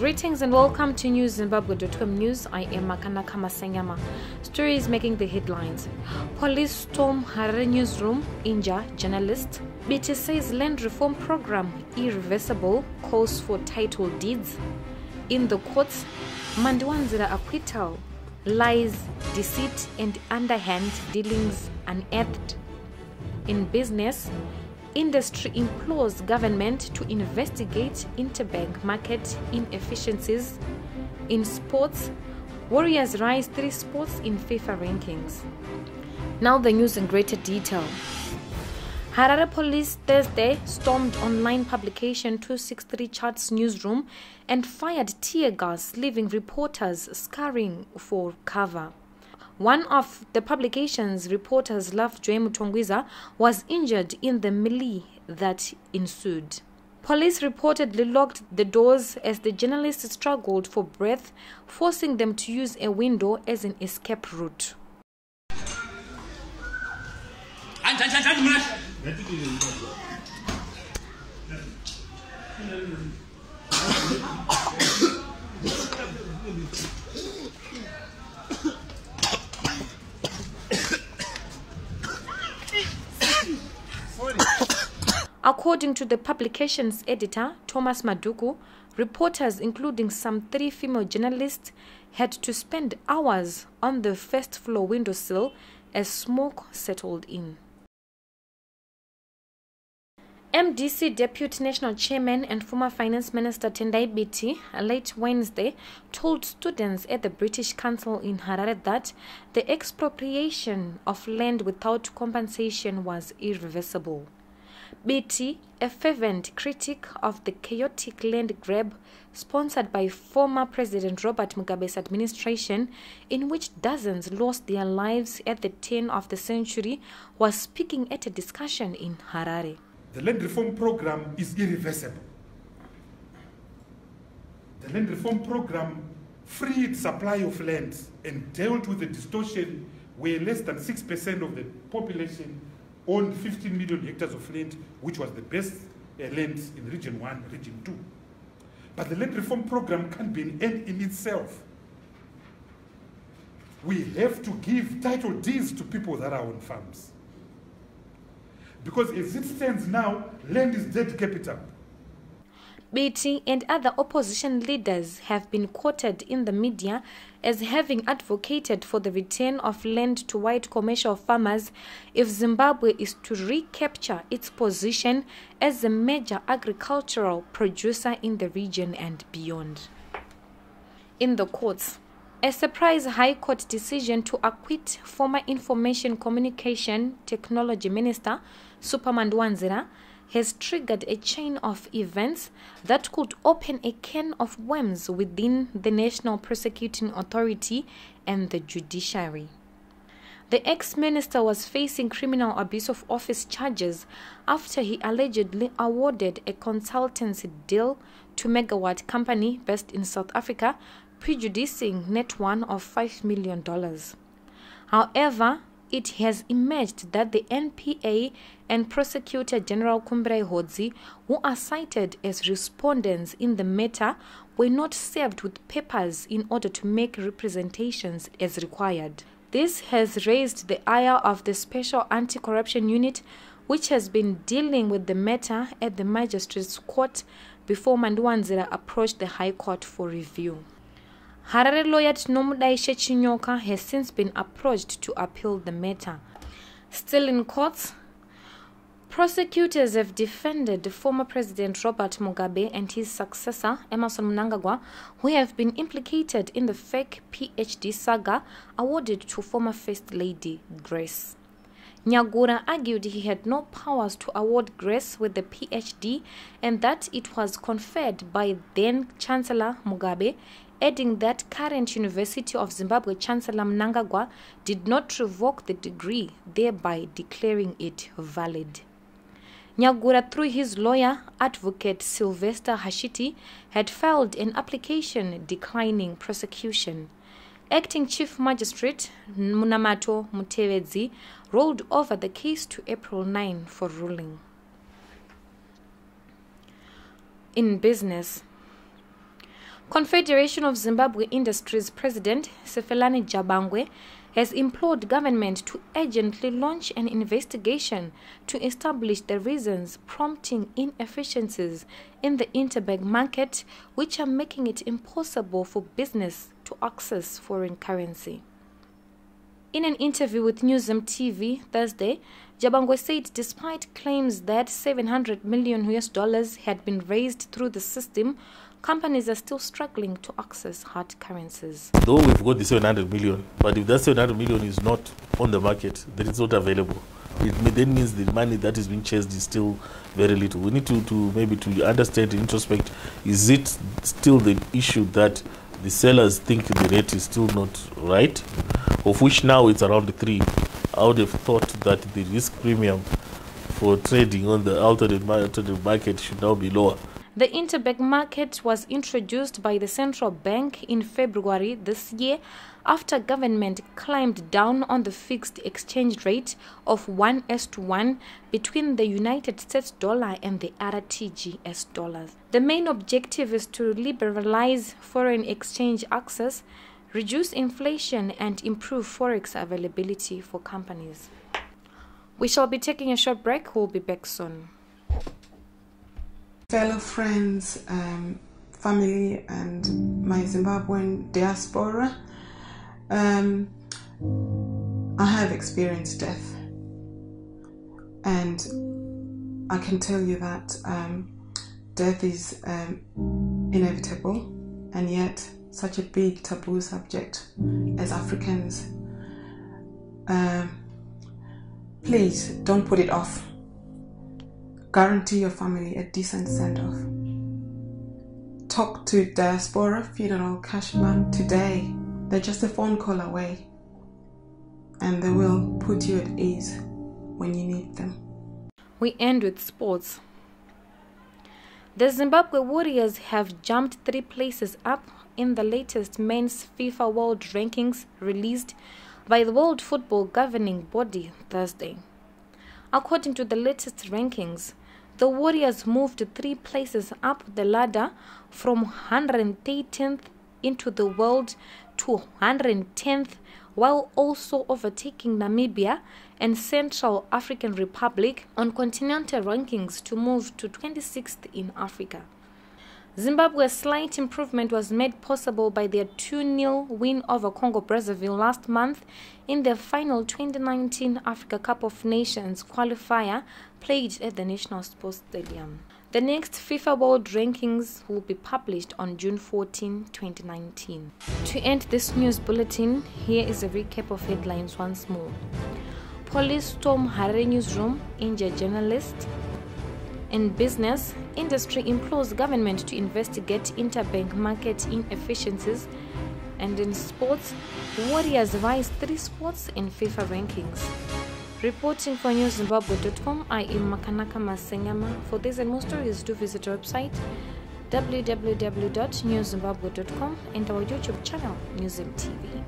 Greetings and welcome to newszimbabwe.com news. I am Makana Kamasenyama. Stories making the headlines. Police storm Harare newsroom, injure journalist. BT says land reform program irreversible, calls for title deeds. In the courts, Mandiwanzira acquittal, lies, deceit and underhand dealings unearthed. In business, industry implores government to investigate interbank market inefficiencies. In sports, Warriors rise 3 spots in FIFA rankings. Now the news in greater detail. Harare police Thursday stormed online publication 263 Charts newsroom and fired tear gas, leaving reporters scurrying for cover. One of the publication's reporters, Lovejoy Mutongwiza, was injured in the melee that ensued. Police reportedly locked the doors as the journalists struggled for breath, forcing them to use a window as an escape route. According to the publication's editor, Thomas Maduku, reporters, including some 3 female journalists, had to spend hours on the first floor windowsill as smoke settled in. MDC Deputy National Chairman and former Finance Minister Tendai Biti, late Wednesday, told students at the British Council in Harare that the expropriation of land without compensation was irreversible. Biti, a fervent critic of the chaotic land grab sponsored by former President Robert Mugabe's administration, in which dozens lost their lives at the turn of the century, was speaking at a discussion in Harare. The land reform program is irreversible. The land reform program freed supply of land and dealt with the distortion where less than 6% of the population owned 15 million hectares of land, which was the best land in Region 1, Region 2. But the land reform program can't be an end in itself. We have to give title deeds to people that are on farms. Because as it stands now, land is dead capital. Biti and other opposition leaders have been quoted in the media as having advocated for the return of land to white commercial farmers if Zimbabwe is to recapture its position as a major agricultural producer in the region and beyond. In the courts, a surprise High Court decision to acquit former Information Communication Technology Minister Mandiwanzira has triggered a chain of events that could open a can of worms within the National Prosecuting Authority and the judiciary. The ex-minister was facing criminal abuse of office charges after he allegedly awarded a consultancy deal to Megawatt Company based in South Africa, prejudicing net one of $5 million. However, it has emerged that the NPA and Prosecutor General Kumbrai Hodzi, who are cited as respondents in the matter, were not served with papers in order to make representations as required. This has raised the ire of the Special Anti-Corruption Unit, which has been dealing with the matter at the Magistrates Court before Mandiwanzira approached the High Court for review. Harare lawyer Nomudaishe Chinyoka has since been approached to appeal the matter. Still in courts, prosecutors have defended former President Robert Mugabe and his successor, Emmerson Mnangagwa, who have been implicated in the fake PhD saga awarded to former First Lady Grace. Nyagura argued he had no powers to award Grace with the PhD and that it was conferred by then-Chancellor Mugabe, adding that current University of Zimbabwe Chancellor Mnangagwa did not revoke the degree, thereby declaring it valid. Nyagura, through his lawyer, Advocate Sylvester Hashiti, had filed an application declining prosecution. Acting Chief Magistrate Munamato Mutevedzi rolled over the case to April 9 for ruling. In business, Confederation of Zimbabwe Industries President Sifelani Jabangwe has implored government to urgently launch an investigation to establish the reasons prompting inefficiencies in the interbank market, which are making it impossible for business to access foreign currency. In an interview with Zim TV Thursday, Jabangwe said despite claims that $700 million had been raised through the system, companies are still struggling to access hard currencies. Though we've got the 700 million, but if that 700 million is not on the market, then it's not available. It then means the money that is being chased is still very little. We need to maybe to understand and introspect, is it still the issue that the sellers think the rate is still not right, of which now it's around 3. I would have thought that the risk premium for trading on the alternate market should now be lower. The interbank market was introduced by the central bank in February this year after government climbed down on the fixed exchange rate of 1:1 between the United States dollar and the RTGS dollars. The main objective is to liberalize foreign exchange access, reduce inflation, and improve forex availability for companies. We shall be taking a short break. We'll be back soon. Fellow friends, family, and my Zimbabwean diaspora, I have experienced death, and I can tell you that death is inevitable, and yet such a big taboo subject as Africans. Please don't put it off. Guarantee your family a decent send-off. Talk to Diaspora Funeral Cashman today. They're just a phone call away, and they will put you at ease when you need them. We end with sports. The Zimbabwe Warriors have jumped 3 places up in the latest men's FIFA World Rankings released by the World Football Governing Body Thursday. According to the latest rankings, the Warriors moved 3 places up the ladder from 113th into the world to 110th, while also overtaking Namibia and Central African Republic on continental rankings to move to 26th in Africa. Zimbabwe's slight improvement was made possible by their 2-0 win over Congo-Brazzaville last month in their final 2019 Africa Cup of Nations qualifier played at the National Sports Stadium. The next FIFA World Rankings will be published on June 14, 2019. To end this news bulletin, here is a recap of headlines once more. Police storm Harare newsroom, injure journalist. In business, industry implores government to investigate interbank market inefficiencies. And in sports, Warriors rise 3 spots in FIFA rankings. Reporting for newszimbabwe.com, I am Makanaka Masengama. For this and more stories, do visit our website www.newszimbabwe.com and our YouTube channel, Zim TV.